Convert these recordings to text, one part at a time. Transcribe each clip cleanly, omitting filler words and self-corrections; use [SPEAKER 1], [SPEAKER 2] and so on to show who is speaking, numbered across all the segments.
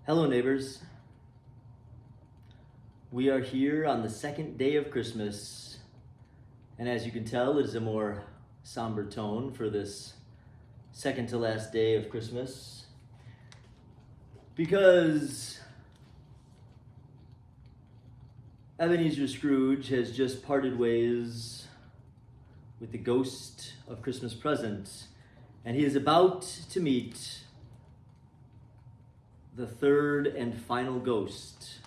[SPEAKER 1] Hello, neighbors. We are here on the second day of Christmas, and as you can tell, it is a more somber tone for this second to last day of Christmas, because Ebenezer Scrooge has just parted ways with the ghost of Christmas present, and he is about to meet the third and final ghost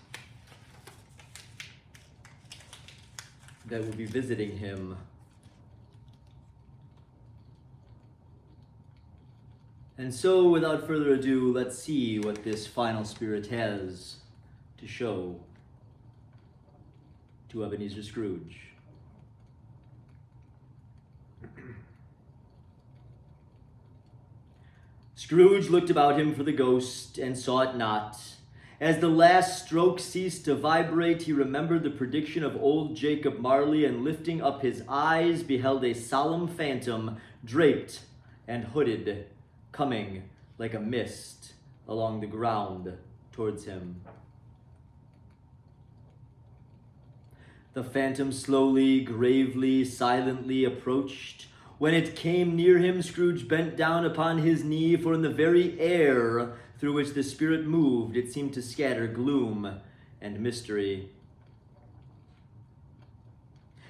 [SPEAKER 1] that will be visiting him. And so, without further ado, let's see what this final spirit has to show to Ebenezer Scrooge. Scrooge looked about him for the ghost and saw it not. As the last stroke ceased to vibrate, he remembered the prediction of old Jacob Marley, and lifting up his eyes, beheld a solemn phantom, draped and hooded, coming like a mist along the ground towards him. The phantom slowly, gravely, silently approached. When it came near him, Scrooge bent down upon his knee, for in the very air through which the spirit moved, it seemed to scatter gloom and mystery.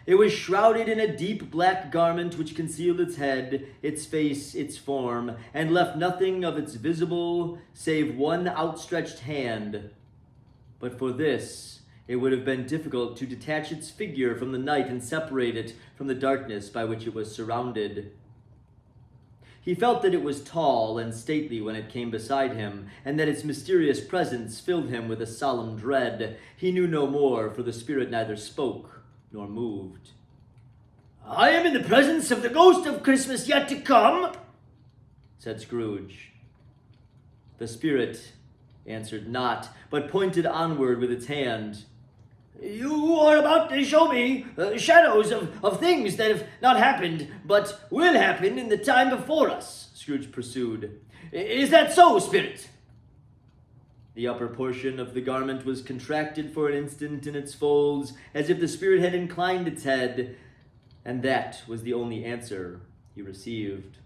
[SPEAKER 1] It was shrouded in a deep black garment which concealed its head, its face, its form, and left nothing of its visible save one outstretched hand. But for this, it would have been difficult to detach its figure from the night and separate it from the darkness by which it was surrounded. He felt that it was tall and stately when it came beside him, and that its mysterious presence filled him with a solemn dread. He knew no more, for the spirit neither spoke nor moved. "I am in the presence of the ghost of Christmas yet to come," said Scrooge. The spirit answered not, but pointed onward with its hand. "You are about to show me shadows of things that have not happened, but will happen in the time before us," Scrooge pursued. "Is that so, spirit?" The upper portion of the garment was contracted for an instant in its folds, as if the spirit had inclined its head, and that was the only answer he received.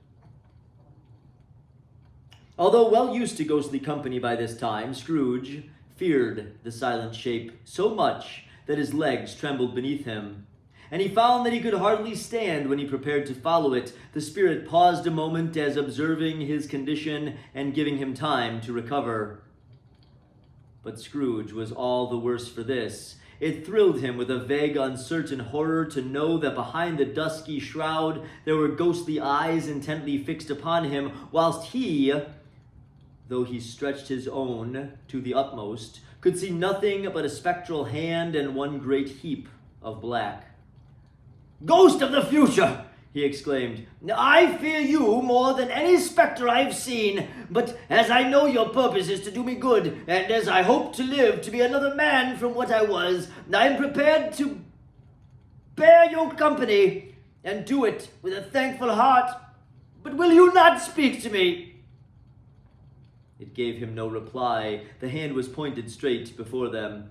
[SPEAKER 1] Although well used to ghostly company by this time, Scrooge feared the silent shape so much that his legs trembled beneath him, and he found that he could hardly stand when he prepared to follow it. The spirit paused a moment, as observing his condition and giving him time to recover. But Scrooge was all the worse for this. It thrilled him with a vague, uncertain horror to know that behind the dusky shroud there were ghostly eyes intently fixed upon him, whilst he, though he stretched his own to the utmost, could see nothing but a spectral hand and one great heap of black. "Ghost of the future!" he exclaimed. "I fear you more than any spectre I have seen, but as I know your purpose is to do me good, and as I hope to live to be another man from what I was, I am prepared to bear your company, and do it with a thankful heart. But will you not speak to me?" It gave him no reply. The hand was pointed straight before them.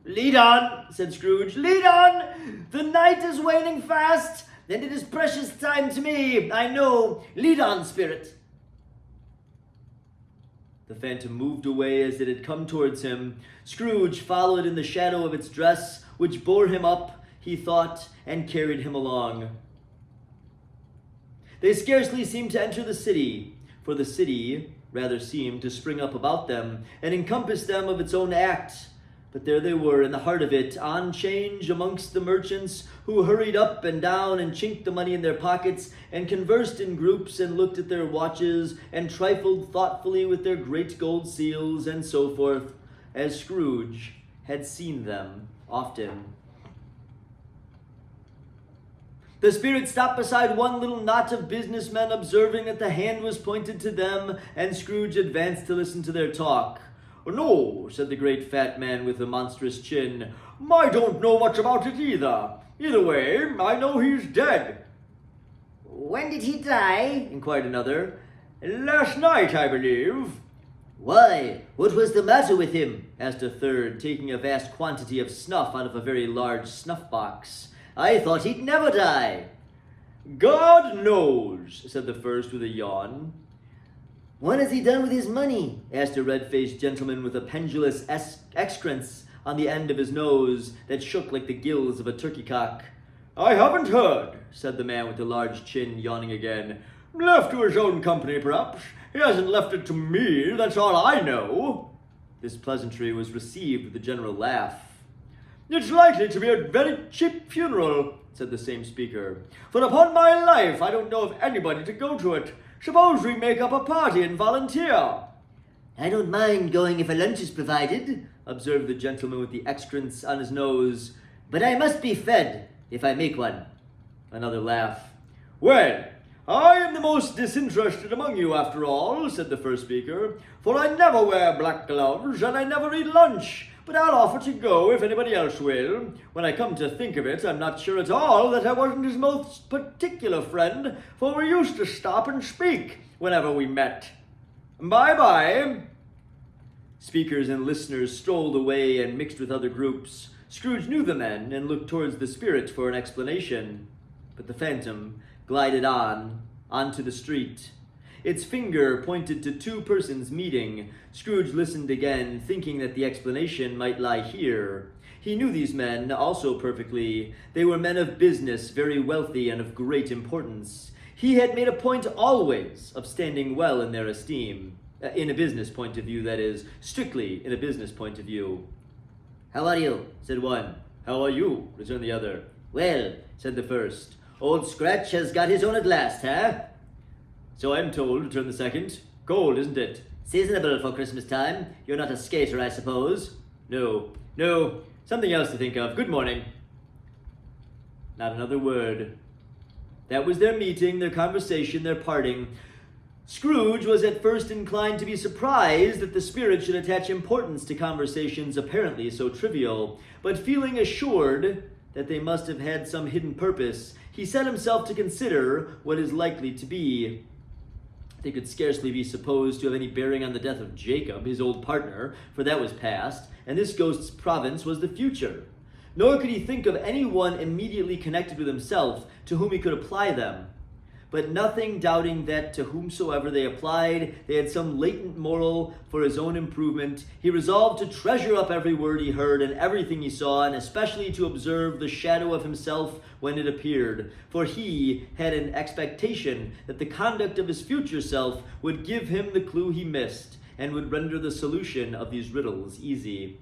[SPEAKER 1] "Lead on," said Scrooge. "Lead on! The night is waning fast, and it is precious time to me, I know. Lead on, spirit." The phantom moved away as it had come towards him. Scrooge followed in the shadow of its dress, which bore him up, he thought, and carried him along. They scarcely seemed to enter the city, for the city rather seemed to spring up about them and encompass them of its own act. But there they were in the heart of it, on 'change amongst the merchants, who hurried up and down and chinked the money in their pockets, and conversed in groups, and looked at their watches, and trifled thoughtfully with their great gold seals, and so forth, as Scrooge had seen them often. The spirit stopped beside one little knot of businessmen, observing that the hand was pointed to them, and Scrooge advanced to listen to their talk. "No," said the great fat man with the monstrous chin, "I don't know much about it either. Either way, I know he's dead." "When did he die?" inquired another. "Last night, I believe." Why, what was the matter with him? Asked a third, taking a vast quantity of snuff out of a very large snuff box. I thought he'd never die. God knows, said the first with a yawn. What has he done with his money? Asked a red-faced gentleman with a pendulous excrence on the end of his nose that shook like the gills of a turkey cock. I haven't heard, said the man with the large chin, yawning again. Left to his own company, perhaps. He hasn't left it to me, that's all I know. This pleasantry was received with a general laugh. It's likely to be a very cheap funeral, said the same speaker. For upon my life, I don't know of anybody to go to it. Suppose we make up a party and volunteer. I don't mind going if a lunch is provided, observed the gentleman with the excrence on his nose. But I must be fed, if I make one. Another laugh. Well, I am the most disinterested among you, after all, said the first speaker, for I never wear black gloves, and I never eat lunch, but I'll offer to go if anybody else will. When I come to think of it, I'm not sure at all that I wasn't his most particular friend, for we used to stop and speak whenever we met. Bye-bye. Speakers and listeners strolled away and mixed with other groups. Scrooge knew the men and looked towards the spirit for an explanation, but the phantom glided onto the street. Its finger pointed to two persons meeting. Scrooge listened again, thinking that the explanation might lie here. He knew these men also perfectly. They were men of business, very wealthy and of great importance. He had made a point always of standing well in their esteem. In a business point of view, that is, strictly in a business point of view. How are you? Said one. How are you? Returned the other. Well, said the first. Old Scratch has got his own at last, huh? So I'm told, returned the second. Cold, isn't it? Seasonable for Christmas time. You're not a skater, I suppose? No. Something else to think of. Good morning. Not another word. That was their meeting, their conversation, their parting. Scrooge was at first inclined to be surprised that the spirit should attach importance to conversations apparently so trivial, but feeling assured that they must have had some hidden purpose, he set himself to consider what is likely to be. They could scarcely be supposed to have any bearing on the death of Jacob, his old partner, for that was past, and this ghost's province was the future. Nor could he think of any one immediately connected with himself to whom he could apply them. But nothing doubting that to whomsoever they applied, they had some latent moral for his own improvement, he resolved to treasure up every word he heard and everything he saw, and especially to observe the shadow of himself when it appeared. For he had an expectation that the conduct of his future self would give him the clue he missed, and would render the solution of these riddles easy.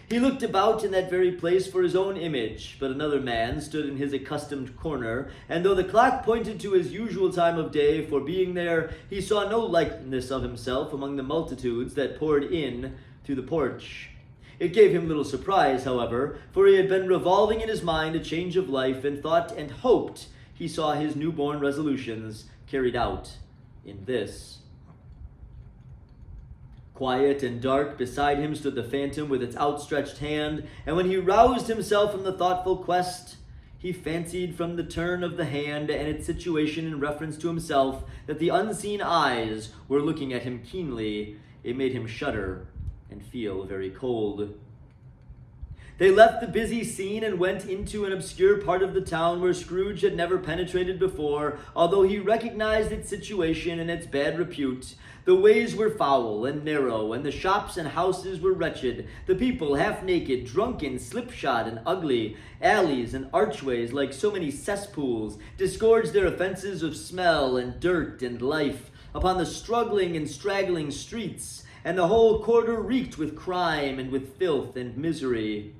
[SPEAKER 1] He looked about in that very place for his own image, but another man stood in his accustomed corner, and though the clock pointed to his usual time of day for being there, he saw no likeness of himself among the multitudes that poured in through the porch. It gave him little surprise, however, for he had been revolving in his mind a change of life, and thought and hoped he saw his newborn resolutions carried out in this. Quiet and dark beside him stood the phantom with its outstretched hand, and when he roused himself from the thoughtful quest, he fancied from the turn of the hand and its situation in reference to himself that the unseen eyes were looking at him keenly. It made him shudder and feel very cold. They left the busy scene and went into an obscure part of the town where Scrooge had never penetrated before, although he recognized its situation and its bad repute. The ways were foul and narrow, and the shops and houses were wretched. The people half naked, drunken, slipshod, and ugly. Alleys and archways, like so many cesspools, disgorged their offenses of smell and dirt and life upon the struggling and straggling streets, and the whole quarter reeked with crime and with filth and misery.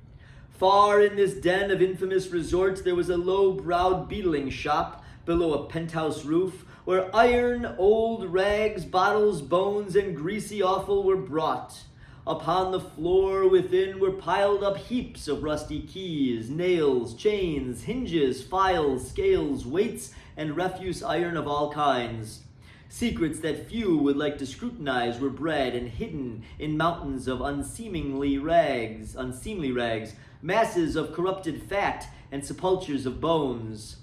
[SPEAKER 1] Far in this den of infamous resort there was a low-browed beetling shop below a penthouse roof, where iron, old rags, bottles, bones, and greasy offal were brought. Upon the floor within were piled up heaps of rusty keys, nails, chains, hinges, files, scales, weights, and refuse iron of all kinds. Secrets that few would like to scrutinize were bred and hidden in mountains of unseemly rags, masses of corrupted fat, and sepulchres of bones.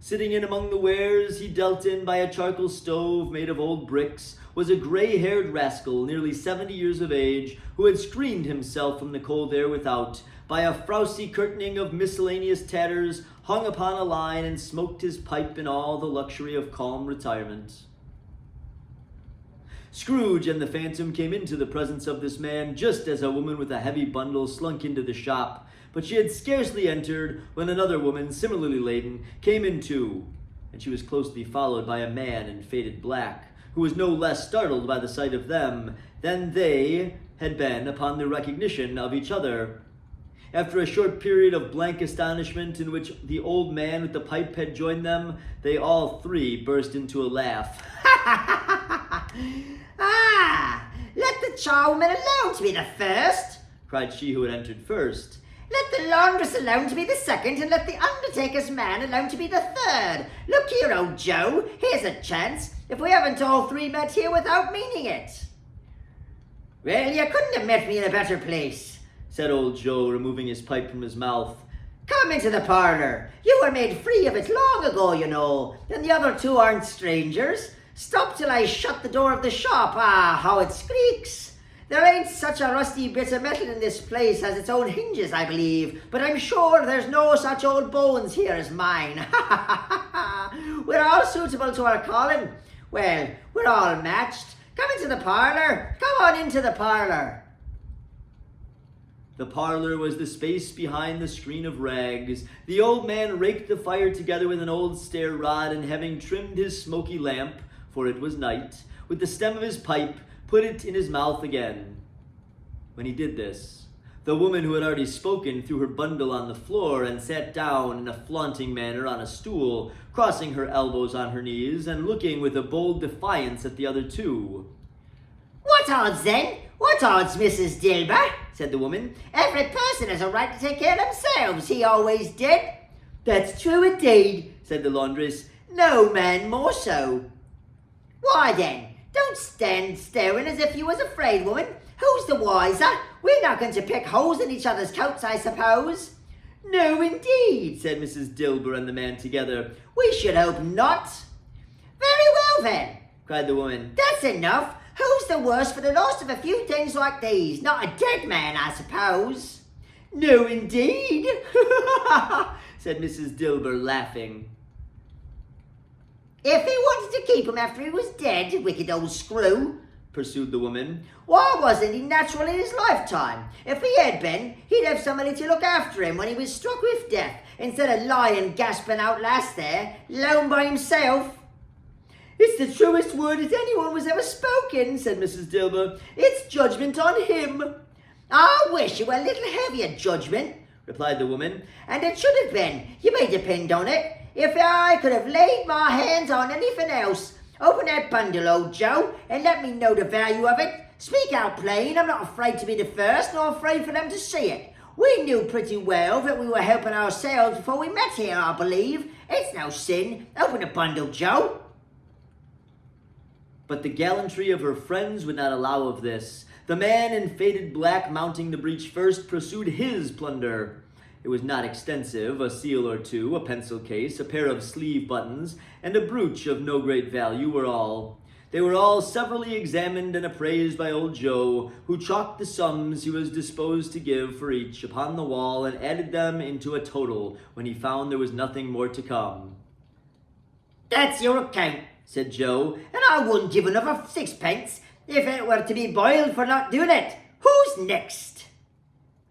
[SPEAKER 1] Sitting in among the wares he dealt in by a charcoal stove made of old bricks, was a gray-haired rascal nearly 70 years of age who had screened himself from the cold air without by a frowsy curtaining of miscellaneous tatters hung upon a line, and smoked his pipe in all the luxury of calm retirement. Scrooge and the Phantom came into the presence of this man just as a woman with a heavy bundle slunk into the shop, but she had scarcely entered when another woman, similarly laden, came in too, and she was closely followed by a man in faded black, who was no less startled by the sight of them than they had been upon the recognition of each other. After a short period of blank astonishment in which the old man with the pipe had joined them, they all three burst into a laugh.
[SPEAKER 2] Ah, let the charwoman alone to be the first,
[SPEAKER 1] cried she who had entered first.
[SPEAKER 2] Let the laundress alone to be the second, and let the undertaker's man alone to be the third. Look here, old Joe, here's a chance, if we haven't all three met here without meaning it. Well, you couldn't have met me in a better place,
[SPEAKER 1] said old Joe, removing his pipe from his mouth.
[SPEAKER 2] Come into the parlour. You were made free of it long ago, you know, and the other two aren't strangers. Stop till I shut the door of the shop. Ah, how it squeaks. There ain't such a rusty bit of metal in this place, has its own hinges, I believe, but I'm sure there's no such old bones here as mine. We're all suitable to our calling. Well, we're all matched. Come into the parlour. Come on into the parlour.
[SPEAKER 1] The parlour was the space behind the screen of rags. The old man raked the fire together with an old stair rod, and having trimmed his smoky lamp, for it was night, with the stem of his pipe, put it in his mouth again. When he did this, the woman who had already spoken threw her bundle on the floor and sat down in a flaunting manner on a stool, crossing her elbows on her knees and looking with a bold defiance at the other two.
[SPEAKER 2] What odds then? What odds, Mrs. Dilber? Said the woman. Every person has a right to take care of themselves. He always did. That's true indeed, said the laundress. No man more so. Why then, don't stand staring as if you was afraid, woman. Who's the wiser? We're not going to pick holes in each other's coats, I suppose. No, indeed, said Mrs. Dilber and the man together. We should hope not. Very well, then, cried the woman. That's enough. Who's the worse for the loss of a few things like these? Not a dead man, I suppose. No, indeed, said Mrs. Dilber, laughing. If he wanted to keep him after he was dead, wicked old screw, pursued the woman, why wasn't he natural in his lifetime? If he had been, he'd have somebody to look after him when he was struck with death, instead of lying gasping out last there, alone by himself. It's the truest word that anyone was ever spoken, said Mrs. Dilber. It's judgment on him. I wish it were a little heavier judgment, replied the woman, and it should have been, you may depend on it. If I could have laid my hands on anything else. Open that bundle, old Joe, and let me know the value of it. Speak out plain. I'm not afraid to be the first, nor afraid for them to see it. We knew pretty well that we were helping ourselves before we met here, I believe. It's no sin. Open the bundle, Joe.
[SPEAKER 1] But the gallantry of her friends would not allow of this. The man in faded black, mounting the breach first, pursued his plunder. It was not extensive, a seal or two, a pencil case, a pair of sleeve buttons, and a brooch of no great value were all. They were all severally examined and appraised by old Joe, who chalked the sums he was disposed to give for each upon the wall and added them into a total when he found there was nothing more to come.
[SPEAKER 2] That's your account, said Joe, and I wouldn't give another sixpence if it were to be boiled for not doing it. Who's next?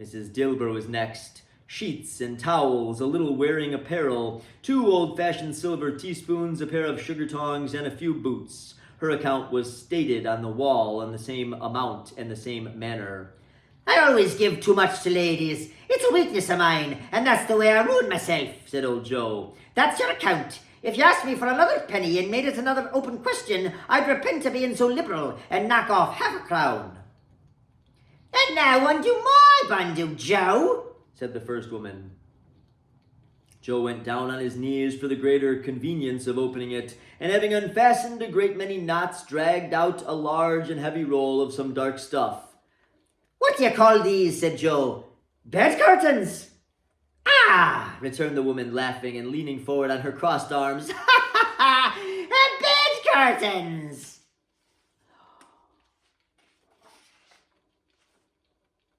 [SPEAKER 1] Mrs. Dilber was next. Sheets and towels, a little wearing apparel, 2 old-fashioned silver teaspoons, a pair of sugar tongs, and a few boots. Her account was stated on the wall in the same amount and the same manner.
[SPEAKER 2] I always give too much to ladies. It's a weakness of mine, and that's the way I ruin myself, said old Joe. That's your account. If you asked me for another penny and made it another open question, I'd repent of being so liberal and knock off half a crown. And now undo my bundle, Joe, said the first woman.
[SPEAKER 1] Joe went down on his knees for the greater convenience of opening it, and having unfastened a great many knots, dragged out a large and heavy roll of some dark stuff.
[SPEAKER 2] What do you call these? Said Joe. Bed curtains. Ah, returned the woman, laughing and leaning forward on her crossed arms. Bed curtains.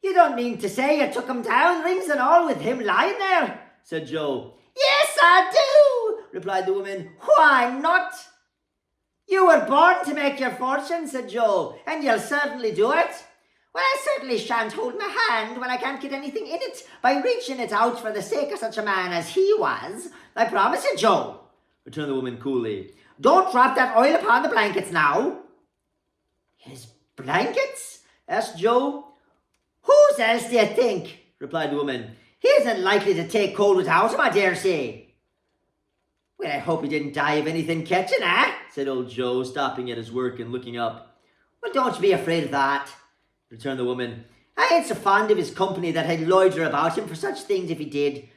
[SPEAKER 2] You don't mean to say you took him down, rings and all, with him lying there?
[SPEAKER 1] said Joe.
[SPEAKER 2] Yes, I do, replied the woman. Why not? You were born to make your fortune, said Joe, and you'll certainly do it. Well, I certainly shan't hold my hand when I can't get anything in it by reaching it out for the sake of such a man as he was. I promise you, Joe,
[SPEAKER 1] returned the woman coolly.
[SPEAKER 2] Don't drop that oil upon the blankets now. His blankets?
[SPEAKER 1] asked Joe.
[SPEAKER 2] Whose else do you think?
[SPEAKER 1] replied the woman.
[SPEAKER 2] He isn't likely to take cold without him, I dare say. Well, I hope he didn't die of anything catching,
[SPEAKER 1] said old Joe, stopping at his work and looking up.
[SPEAKER 2] Well, don't you be afraid of that,
[SPEAKER 1] returned the woman.
[SPEAKER 2] I ain't so fond of his company that I'd loiter about him for such things if he did.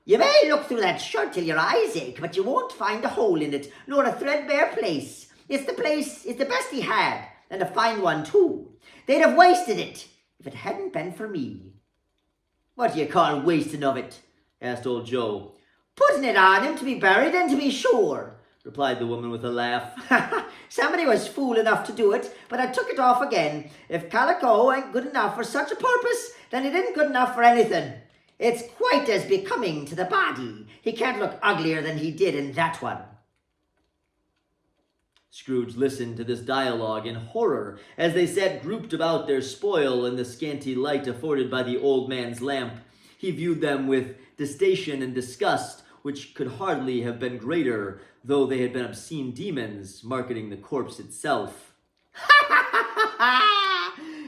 [SPEAKER 2] You may look through that shirt till your eyes ache, but you won't find a hole in it, nor a threadbare place. It's the best he had, and a fine one too. They'd have wasted it if it hadn't been for me. What do you call wasting of it?
[SPEAKER 1] asked old Joe.
[SPEAKER 2] Putting it on him to be buried and to be sure,
[SPEAKER 1] replied the woman with a laugh.
[SPEAKER 2] Somebody was fool enough to do it, but I took it off again. If calico ain't good enough for such a purpose, then it isn't good enough for anything. It's quite as becoming to the body. He can't look uglier than he did in that one.
[SPEAKER 1] Scrooge listened to this dialogue in horror as they sat grouped about their spoil in the scanty light afforded by the old man's lamp. He viewed them with disdain and disgust, which could hardly have been greater, though they had been obscene demons marketing the corpse itself.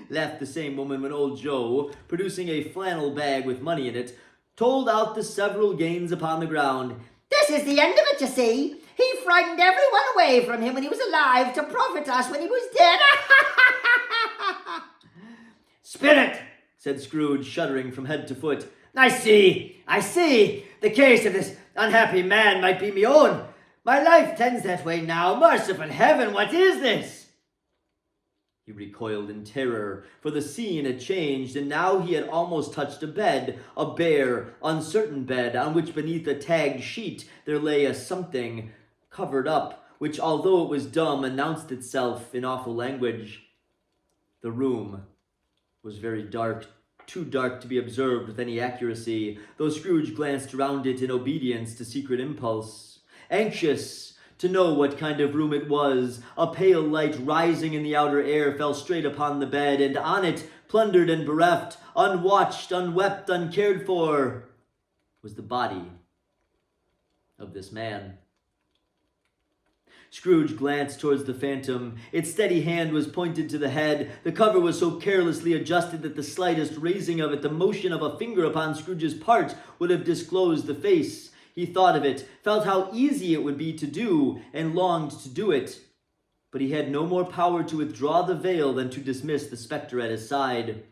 [SPEAKER 1] Laughed the same woman when old Joe, producing a flannel bag with money in it, told out the several gains upon the ground.
[SPEAKER 2] This is the end of it, you see. He frightened everyone away from him when he was alive to profit us when he was dead.
[SPEAKER 1] Spirit, said Scrooge, shuddering from head to foot.
[SPEAKER 2] I see. The case of this unhappy man might be me own. My life tends that way now. Merciful heaven, what is this?
[SPEAKER 1] He recoiled in terror, for the scene had changed, and now he had almost touched a bed, a bare, uncertain bed, on which beneath a tagged sheet there lay a something covered up, which, although it was dumb, announced itself in awful language. The room was very dark, too dark to be observed with any accuracy, though Scrooge glanced round it in obedience to secret impulse. Anxious to know what kind of room it was, a pale light rising in the outer air fell straight upon the bed, and on it, plundered and bereft, unwatched, unwept, uncared for, was the body of this man. Scrooge glanced towards the phantom. Its steady hand was pointed to the head. The cover was so carelessly adjusted that the slightest raising of it, the motion of a finger upon Scrooge's part, would have disclosed the face. He thought of it, felt how easy it would be to do, and longed to do it. But he had no more power to withdraw the veil than to dismiss the spectre at his side.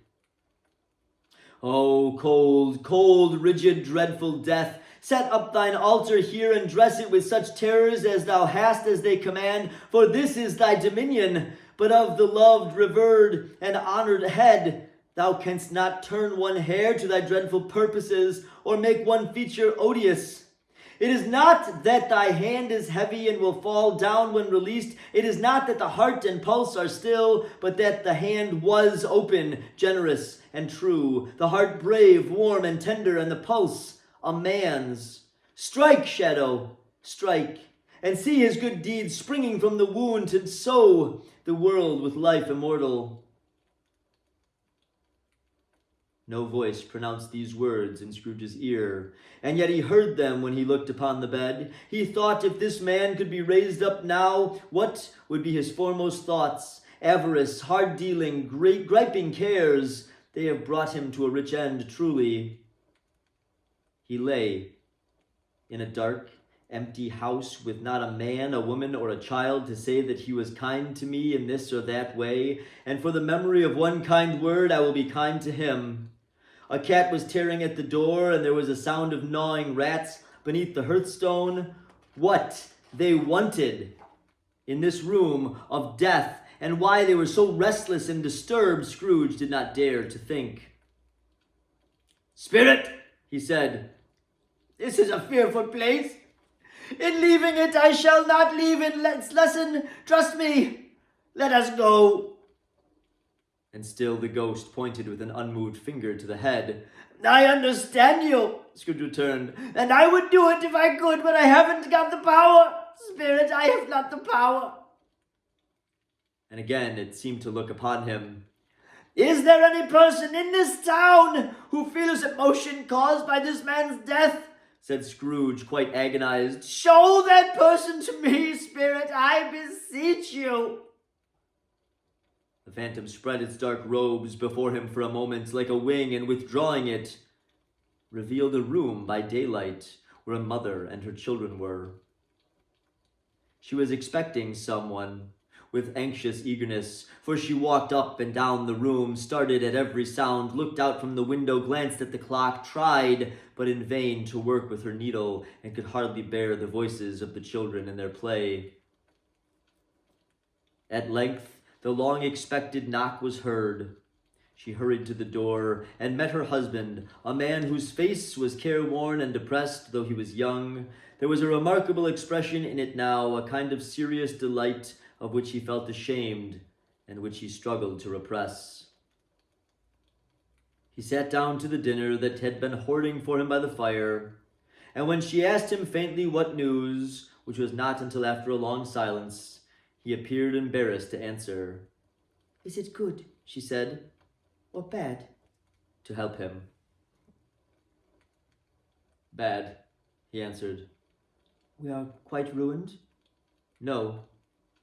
[SPEAKER 1] O cold, cold, rigid, dreadful death, set up thine altar here, and dress it with such terrors as thou hast as they command, for this is thy dominion. But of the loved, revered, and honored head, thou canst not turn one hair to thy dreadful purposes, or make one feature odious. It is not that thy hand is heavy and will fall down when released. It is not that the heart and pulse are still, but that the hand was open, generous, and true, the heart brave, warm, and tender, and the pulse a man's. Strike, shadow, strike, and see his good deeds springing from the wound to sow the world with life immortal. No voice pronounced these words in Scrooge's ear, and yet he heard them when he looked upon the bed. He thought if this man could be raised up now, what would be his foremost thoughts? Avarice, hard-dealing, griping cares, they have brought him to a rich end, truly. He lay in a dark, empty house with not a man, a woman, or a child to say that he was kind to me in this or that way, and for the memory of one kind word I will be kind to him. A cat was tearing at the door, and there was a sound of gnawing rats beneath the hearthstone. What they wanted in this room of death, and why they were so restless and disturbed, Scrooge did not dare to think. "Spirit," he said, "this is a fearful place. In leaving it, I shall not leave its lesson. Trust me. Let us go." And still the ghost pointed with an unmoved finger to the head. "I understand you," Scrooge returned, "and I would do it if I could, but I haven't got the power. Spirit, I have not the power." And again it seemed to look upon him. "Is there any person in this town who feels emotion caused by this man's death?" said Scrooge, quite agonized. "Show that person to me, Spirit, I beseech you." The phantom spread its dark robes before him for a moment like a wing, and withdrawing it, revealed a room by daylight where a mother and her children were. She was expecting someone with anxious eagerness, for she walked up and down the room, started at every sound, looked out from the window, glanced at the clock, tried, but in vain, to work with her needle, and could hardly bear the voices of the children in their play. At length, the long-expected knock was heard. She hurried to the door and met her husband, a man whose face was careworn and depressed, though he was young. There was a remarkable expression in it now, a kind of serious delight of which he felt ashamed and which he struggled to repress. He sat down to the dinner that had been hoarding for him by the fire, and when she asked him faintly what news, which was not until after a long silence, he appeared embarrassed to answer. "Is it good," she said, "or bad?" to help him. "Bad," he answered. "We are quite ruined?" "No,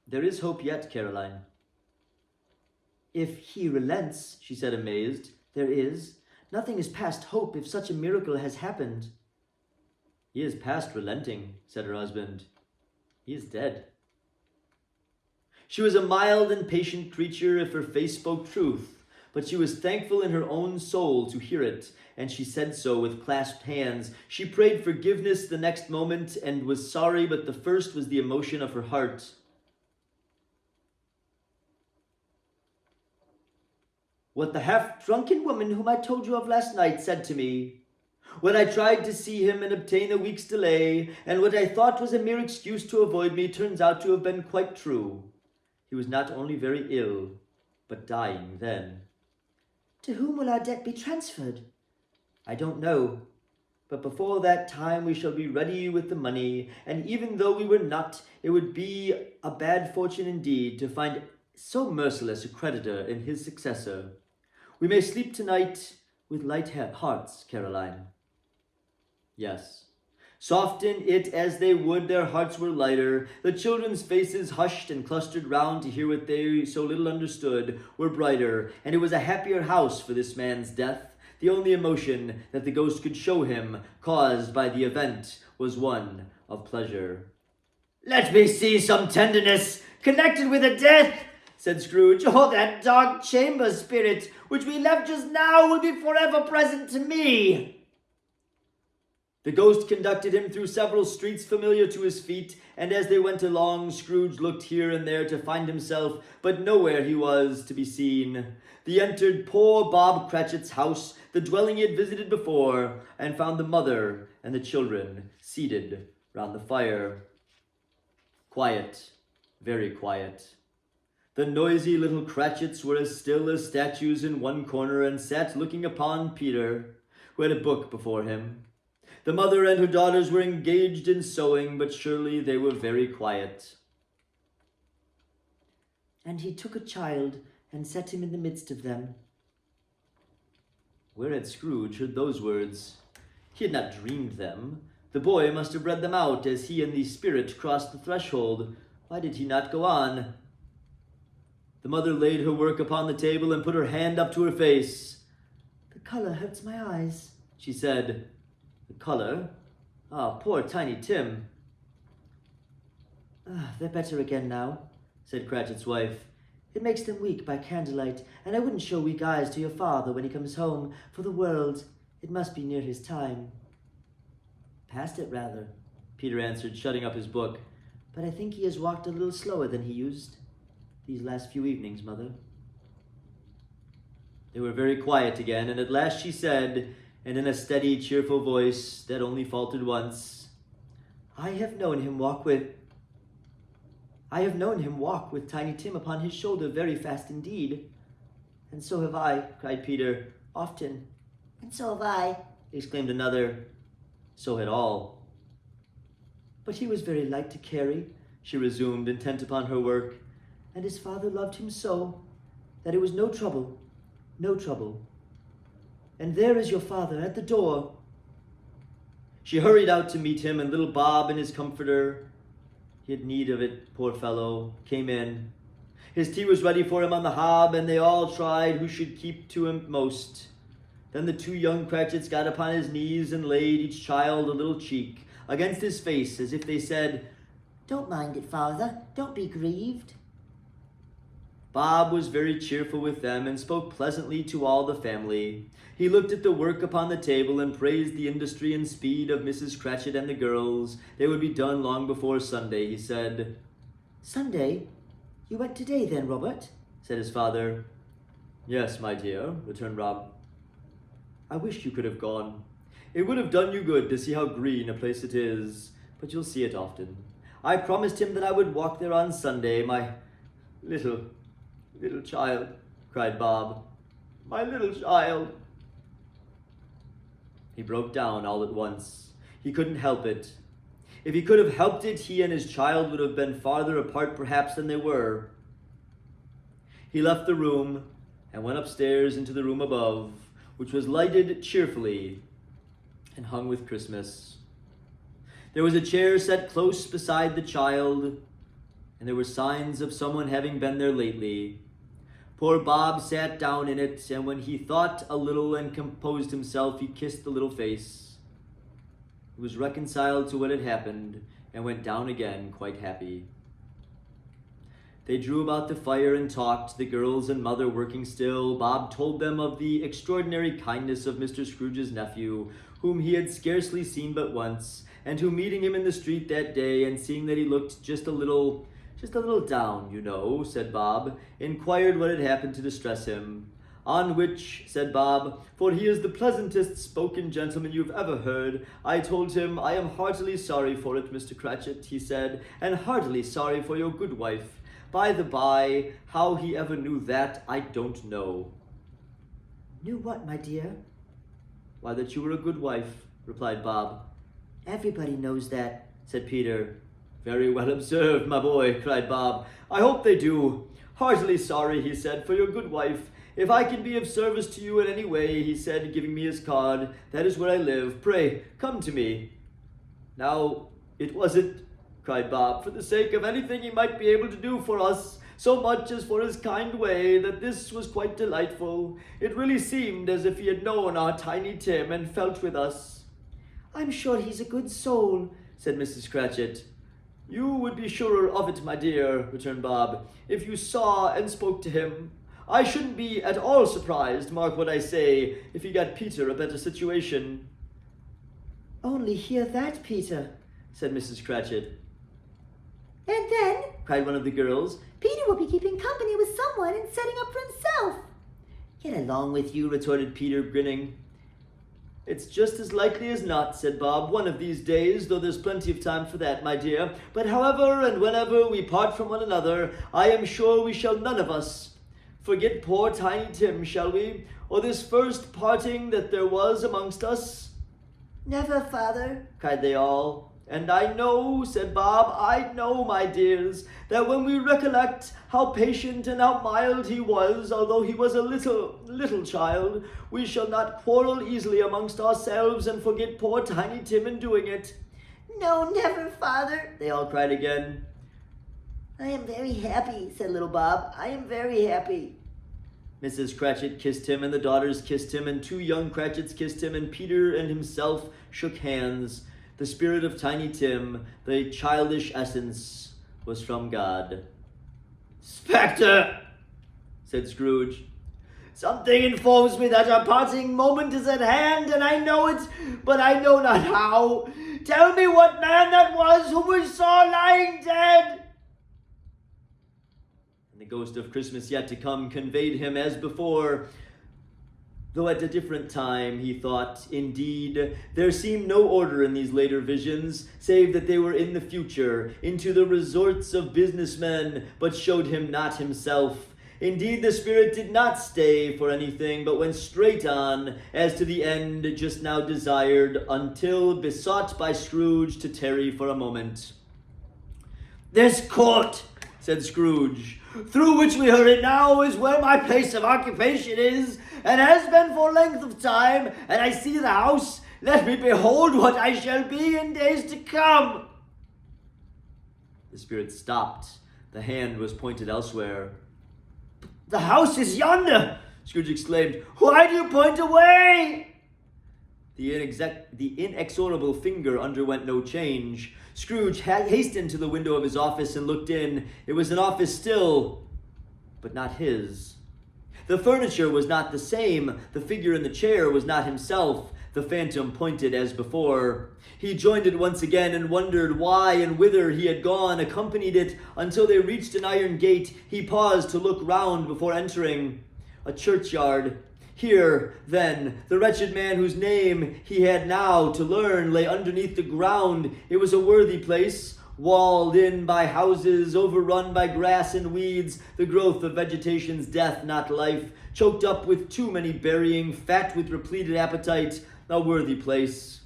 [SPEAKER 1] there is hope yet, Caroline." "If he relents," she said, amazed, "there is. Nothing is past hope if such a miracle has happened." "He is past relenting," said her husband. "He is dead." She was a mild and patient creature if her face spoke truth, but she was thankful in her own soul to hear it, and she said so with clasped hands. She prayed forgiveness the next moment, and was sorry, but the first was the emotion of her heart. "What the half-drunken woman whom I told you of last night said to me, when I tried to see him and obtain a week's delay, and what I thought was a mere excuse to avoid me, turns out to have been quite true. He was not only very ill, but dying then." "To whom will our debt be transferred?" "I don't know, but before that time we shall be ready with the money, and even though we were not, it would be a bad fortune indeed to find so merciless a creditor in his successor. We may sleep tonight with light hearts, Caroline." Yes. Soften it as they would, their hearts were lighter. The children's faces, hushed and clustered round to hear what they so little understood, were brighter, and it was a happier house for this man's death. The only emotion that the ghost could show him, caused by the event, was one of pleasure. "Let me see some tenderness connected with a death," said Scrooge. "Oh, that dark chamber spirit which we left just now will be forever present to me." The ghost conducted him through several streets familiar to his feet, and as they went along, Scrooge looked here and there to find himself, but nowhere he was to be seen. They entered poor Bob Cratchit's house, the dwelling he had visited before, and found the mother and the children seated round the fire. Quiet, very quiet. The noisy little Cratchits were as still as statues in one corner, and sat looking upon Peter, who had a book before him. The mother and her daughters were engaged in sewing, but surely they were very quiet. "And he took a child and set him in the midst of them." Where had Scrooge heard those words? He had not dreamed them. The boy must have read them out as he and the spirit crossed the threshold. Why did he not go on? The mother laid her work upon the table and put her hand up to her face. "The color hurts my eyes," she said. "The color? Ah, poor Tiny Tim." "They're better again now," said Cratchit's wife. "It makes them weak by candlelight, and I wouldn't show weak eyes to your father when he comes home, for the world. It must be near his time." "Past it, rather," Peter answered, shutting up his book. "But I think he has walked a little slower than he used these last few evenings, Mother." They were very quiet again, and at last she said, and in a steady, cheerful voice that only faltered once, I have known him walk with Tiny Tim upon his shoulder very fast indeed." "And so have I," cried Peter. "Often."
[SPEAKER 2] "And so have I,"
[SPEAKER 1] exclaimed another. So had all. "But he was very light to carry," she resumed, intent upon her work, "and his father loved him so that it was no trouble, no trouble. And there is your father at the door." She hurried out to meet him, and little Bob and his comforter, he had need of it, poor fellow, came in. His tea was ready for him on the hob, and they all tried who should keep to him most. Then the two young Cratchits got upon his knees and laid each child a little cheek against his face, as if they said,
[SPEAKER 2] "Don't mind it, father. Don't be grieved."
[SPEAKER 1] Bob was very cheerful with them and spoke pleasantly to all the family. He looked at the work upon the table and praised the industry and speed of Mrs. Cratchit and the girls. They would be done long before Sunday, he said. "Sunday? You went today then, Robert?" said his father. "Yes, my dear," returned Rob. "I wish you could have gone. It would have done you good to see how green a place it is, but you'll see it often. I promised him that I would walk there on Sunday, my little child," cried Bob. "My little child." He broke down all at once. He couldn't help it. If he could have helped it, he and his child would have been farther apart perhaps than they were. He left the room and went upstairs into the room above, which was lighted cheerfully and hung with Christmas. There was a chair set close beside the child, and there were signs of someone having been there lately. Poor Bob sat down in it, and when he thought a little and composed himself, he kissed the little face. He was reconciled to what had happened, and went down again quite happy. They drew about the fire and talked, the girls and mother working still. Bob told them of the extraordinary kindness of Mr. Scrooge's nephew, whom he had scarcely seen but once, and who, meeting him in the street that day, and seeing that he looked just a little down, you know, said Bob, inquired what had happened to distress him. On which, said Bob, for he is the pleasantest spoken gentleman you've ever heard, I told him, "I am heartily sorry for it, Mr. Cratchit," he said, "and heartily sorry for your good wife. By the by, how he ever knew that, I don't know." "Knew what, my dear?" "Why, that you were a good wife," replied Bob. "Everybody knows that," said Peter. "Very well observed, my boy," cried Bob. "I hope they do. Heartily sorry," he said, "for your good wife. If I can be of service to you in any way," he said, giving me his card, "that is where I live. Pray, come to me." "Now, it wasn't," cried Bob, "for the sake of anything he might be able to do for us, so much as for his kind way, that this was quite delightful. It really seemed as if he had known our Tiny Tim and felt with us." "I'm sure he's a good soul," said Mrs. Cratchit. "You would be surer of it, my dear," returned Bob, "if you saw and spoke to him. I shouldn't be at all surprised, mark what I say, if he got Peter a better situation." "Only hear that, Peter," said Mrs. Cratchit.
[SPEAKER 2] "And then,"
[SPEAKER 1] cried one of the girls,
[SPEAKER 2] "Peter will be keeping company with someone and setting up for himself."
[SPEAKER 1] "Get along with you," retorted Peter, grinning. "It's just as likely as not," said Bob, "one of these days, though there's plenty of time for that, my dear. But however and whenever we part from one another, I am sure we shall none of us forget poor Tiny Tim, shall we? Or this first parting that there was amongst us?"
[SPEAKER 2] "Never, father,"
[SPEAKER 1] cried they all. "And I know," said Bob, "I know, my dears, that when we recollect how patient and how mild he was, although he was a little child, we shall not quarrel easily amongst ourselves and forget poor Tiny Tim in doing it."
[SPEAKER 2] "No, never, father,"
[SPEAKER 1] they all cried again.
[SPEAKER 2] "I am very happy," said little Bob. "I am very happy."
[SPEAKER 1] Mrs. Cratchit kissed him, and the daughters kissed him, and two young Cratchits kissed him, and Peter and himself shook hands. The spirit of Tiny Tim, the childish essence, was from God. "Spectre," said Scrooge, "something informs me that our parting moment is at hand, and I know it, but I know not how. Tell me what man that was whom we saw lying dead." And the ghost of Christmas yet to come conveyed him as before, though at a different time, he thought. Indeed, there seemed no order in these later visions, save that they were in the future, into the resorts of businessmen, but showed him not himself. Indeed, the spirit did not stay for anything, but went straight on, as to the end just now desired, until besought by Scrooge to tarry for a moment. "This court," said Scrooge, "through which we hurry now, is where my place of occupation is, and has been for length of time, and I see the house. Let me behold what I shall be in days to come." The spirit stopped. The hand was pointed elsewhere. "The house is yonder," Scrooge exclaimed. "Why do you point away?" The inexorable finger underwent no change. Scrooge hastened to the window of his office and looked in. It was an office still, but not his. The furniture was not the same. The figure in the chair was not himself. The phantom pointed as before. He joined it once again and wondered why and whither he had gone, accompanied it until they reached an iron gate. He paused to look round before entering. A churchyard. Here, then, the wretched man whose name he had now to learn lay underneath the ground. It was a worthy place, walled in by houses, overrun by grass and weeds, the growth of vegetation's death, not life, choked up with too many burying, fat with repleted appetite, a worthy place.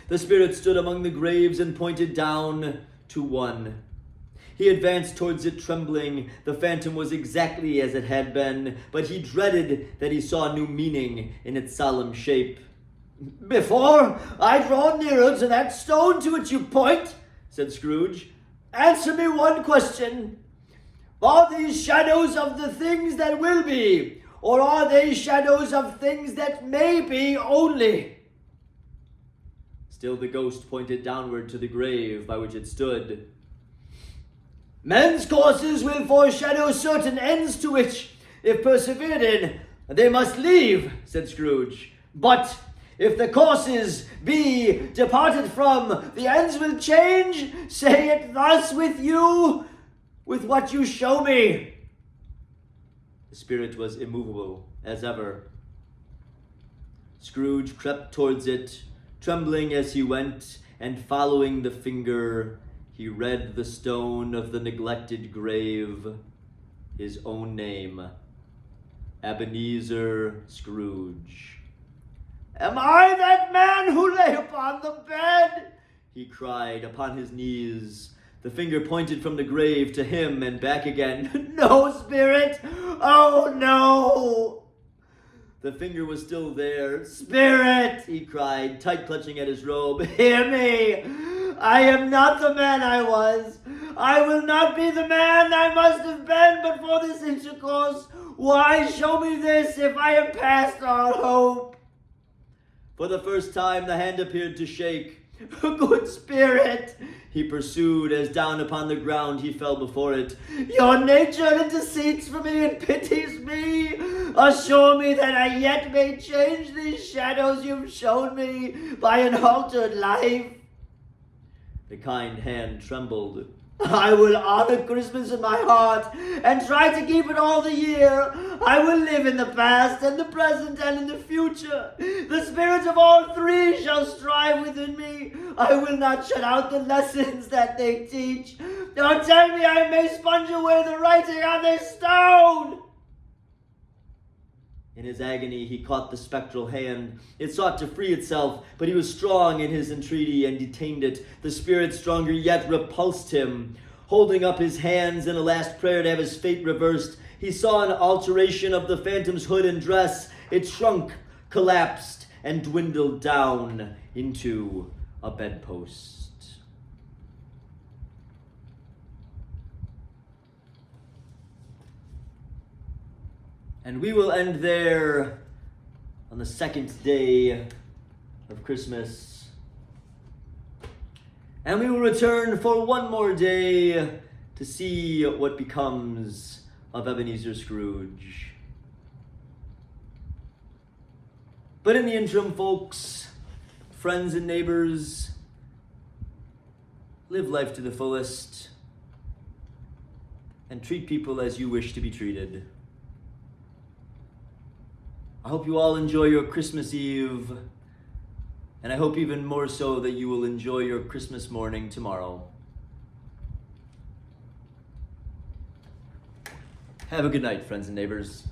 [SPEAKER 1] The spirit stood among the graves and pointed down to one. He advanced towards it trembling. The phantom was exactly as it had been, but he dreaded that he saw new meaning in its solemn shape. "Before I draw nearer to that stone to which you point," said Scrooge, "answer me one question. Are these shadows of the things that will be, or are they shadows of things that may be only?" Still the ghost pointed downward to the grave by which it stood. "Men's courses will foreshadow certain ends to which, if persevered in, they must leave," said Scrooge. "But if the courses be departed from, the ends will change. Say it thus with you, with what you show me." The spirit was immovable as ever. Scrooge crept towards it, trembling as he went, and following the finger, he read the stone of the neglected grave, his own name, Ebenezer Scrooge. "Am I that man who lay upon the bed?" he cried upon his knees. The finger pointed from the grave to him and back again. "No, spirit! Oh, no!" The finger was still there. "Spirit!" he cried, tight clutching at his robe. "Hear me! I am not the man I was. I will not be the man I must have been but for this intercourse. Why show me this if I am past all hope?" For the first time the hand appeared to shake. "Good spirit," he pursued, as down upon the ground he fell before it, "your nature intercedes for me and pities me. Assure me that I yet may change these shadows you've shown me by an altered life." The kind hand trembled. "I will honor Christmas in my heart and try to keep it all the year. I will live in the past and the present and in the future. The spirits of all three shall strive within me. I will not shut out the lessons that they teach. Or tell me I may sponge away the writing on this stone." In his agony, he caught the spectral hand. It sought to free itself, but he was strong in his entreaty and detained it. The spirit, stronger yet, repulsed him. Holding up his hands in a last prayer to have his fate reversed, he saw an alteration of the phantom's hood and dress. It shrunk, collapsed, and dwindled down into a bedpost. And we will end there on the second day of Christmas. And we will return for one more day to see what becomes of Ebenezer Scrooge. But in the interim, folks, friends and neighbors, live life to the fullest and treat people as you wish to be treated. I hope you all enjoy your Christmas Eve, and I hope even more so that you will enjoy your Christmas morning tomorrow. Have a good night, friends and neighbors.